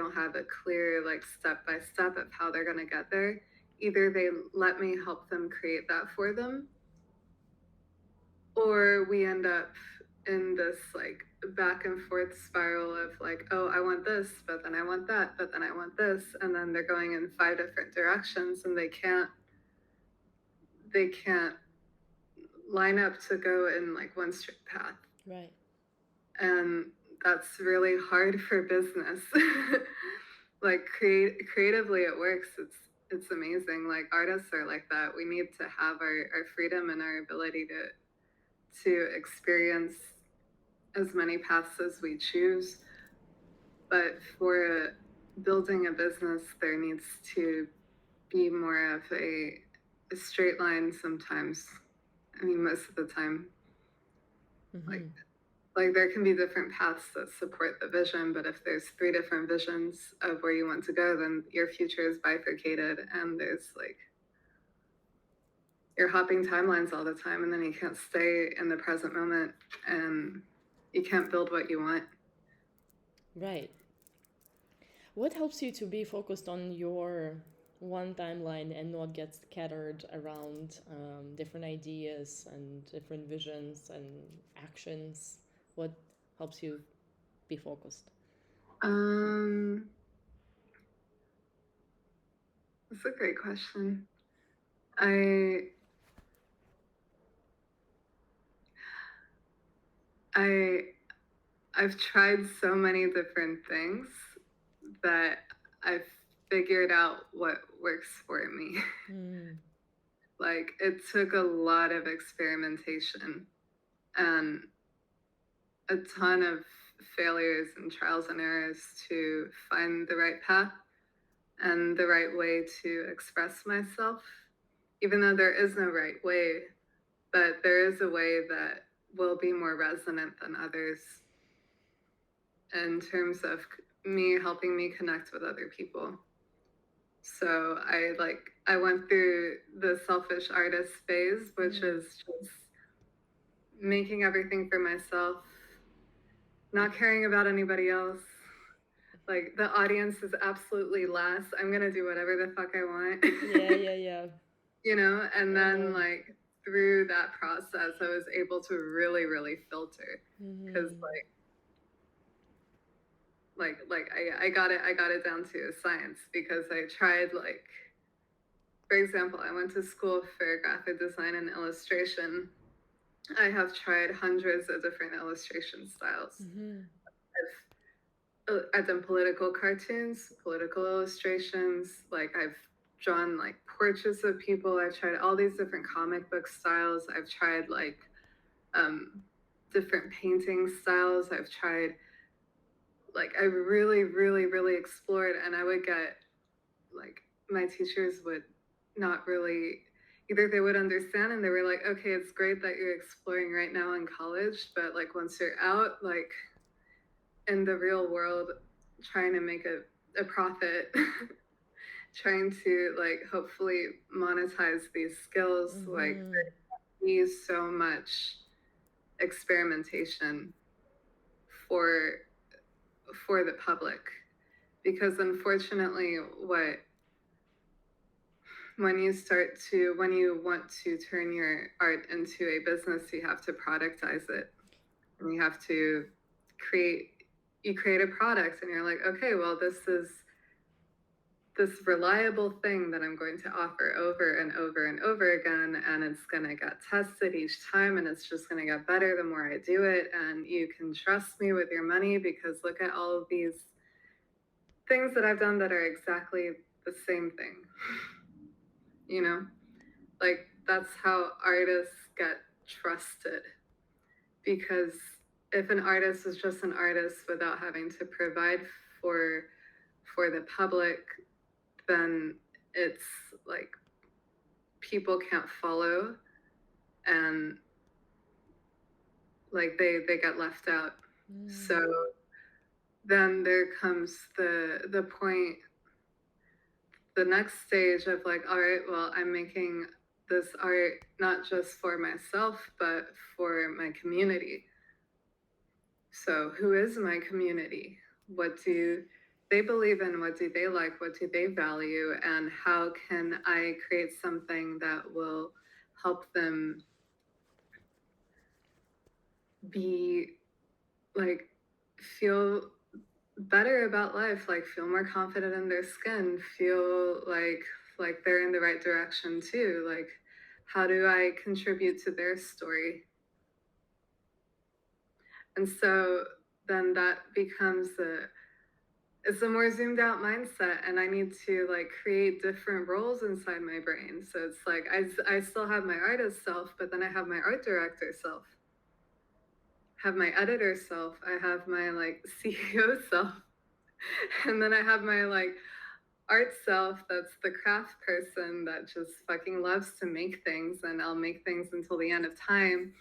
don't have a clear like step by step of how they're going to get there, either they let me help them create that for them, or we end up in this like back and forth spiral of like, oh, I want this, but then I want that, but then I want this, and then they're going in 5 different directions, and they can't line up to go in like one straight path. Right. And that's really hard for business. Like creatively it works. It's amazing. Like artists are like that. We need to have our freedom and our ability to experience as many paths as we choose. But for building a business, there needs to be more of a straight line sometimes. I mean, most of the time. Mm-hmm. Like there can be different paths that support the vision, but if there's 3 different visions of where you want to go, then your future is bifurcated, and there's like you're hopping timelines all the time, and then you can't stay in the present moment, and you can't build what you want. Right. What helps you to be focused on your one timeline and not get scattered around different ideas and different visions and actions? What helps you be focused? um that's a great question. I I I've tried so many different things that I've figured out what works for me. Mm. Like it took a lot of experimentation and a ton of failures and trials and errors to find the right path and the right way to express myself, even though there is no right way, but there is a way that will be more resonant than others in terms of me helping me connect with other people. So I went through the selfish artist phase, which is just making everything for myself, not caring about anybody else. Like the audience is absolutely less. I'm gonna do whatever the fuck I want. Yeah, yeah, yeah. You know, and I then know. like through that process I was able to really, really filter. Because Mm-hmm. I got it down to a science, because I tried like, for example, I went to school for graphic design and illustration. I have tried hundreds of different illustration styles. Mm-hmm. I've done political cartoons, political illustrations. Like I've drawn like portraits of people. I've tried all these different comic book styles. I've tried like different painting styles. I've tried like I really, really, really explored, and I would get like my teachers would not really, either they would understand and they were like, okay, it's great that you're exploring right now in college, but like once you're out, like in the real world, trying to make a profit, trying to like hopefully monetize these skills, like Mm-hmm. there needs so much experimentation for for the public, because unfortunately what when you want to turn your art into a business, you have to productize it, and you have to create you create a product, and you're like, okay, well, this is this reliable thing that I'm going to offer over and over and over again, and it's going to get tested each time, and it's just going to get better the more I do it, and you can trust me with your money, because look at all of these things that I've done that are exactly the same thing. You know, like that's how artists get trusted, because if an artist is just an artist without having to provide for for the public, then it's like people can't follow, and like they get left out. So then there comes the point, the next stage of like, all right, well, I'm making this art not just for myself but for my community. So who is my community? What do they believe in, what do they like, what do they value, and how can I create something that will help them be like feel better about life, like feel more confident in their skin, feel like they're in the right direction too. Like, how do I contribute to their story? And so then that becomes it's a more zoomed out mindset, and I need to like create different roles inside my brain. So it's like I still have my artist self, but then I have my art director self, have my editor self, I have my like CEO self, and then I have my like art self that's the craft person that just fucking loves to make things, and I'll make things until the end of time.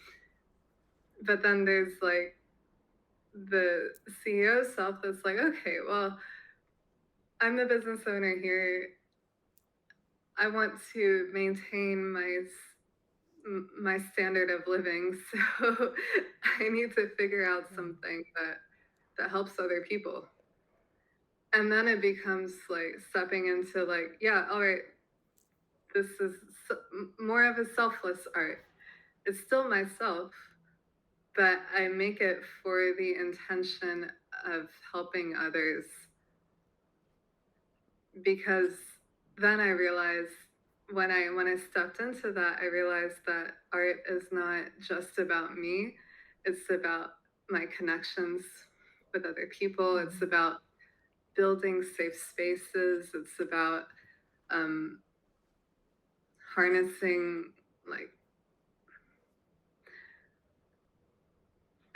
But then there's like the CEO self that's like, okay, well, I'm the business owner here. I want to maintain my standard of living, so I need to figure out something that helps other people. And then it becomes like stepping into like, yeah, all right, this is more of a selfless art. It's still myself, but I make it for the intention of helping others, because then I realized when I stepped into that, I realized that art is not just about me. It's about my connections with other people. It's about building safe spaces. It's about harnessing like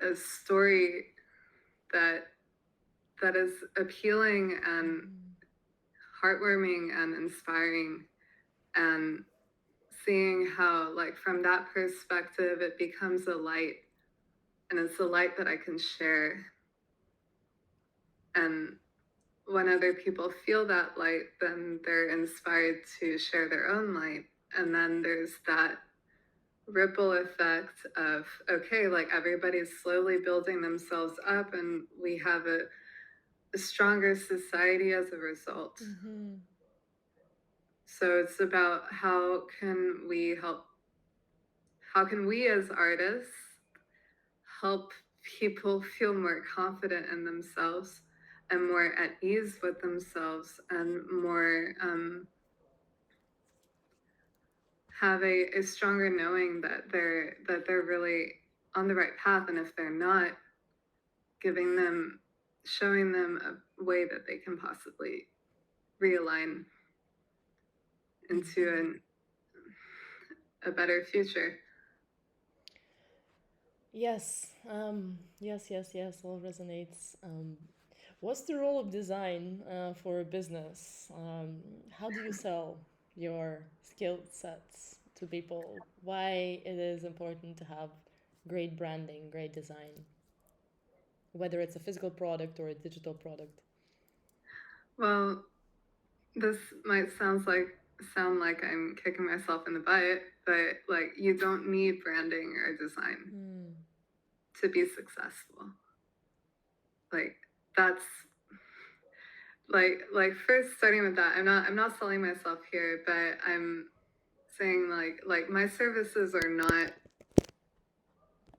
a story that is appealing and heartwarming and inspiring, and seeing how like from that perspective it becomes a light, and it's a light that I can share. And when other people feel that light, then they're inspired to share their own light. And then there's that ripple effect of, okay, like everybody's slowly building themselves up, and we have a stronger society as a result. So it's about how can we as artists help people feel more confident in themselves and more at ease with themselves, and more have a stronger knowing that they're really on the right path, and if they're not, showing them a way that they can possibly realign into a better future. Yes, yes, all resonates. What's the role of design for a business? How do you sell your skill sets to people? Why it is important to have great branding, great design, whether it's a physical product or a digital product? Well, this might sound like I'm kicking myself in the butt, but like you don't need branding or design to be successful. Like that's like first starting with that. I'm not selling myself here, but I'm saying like my services are not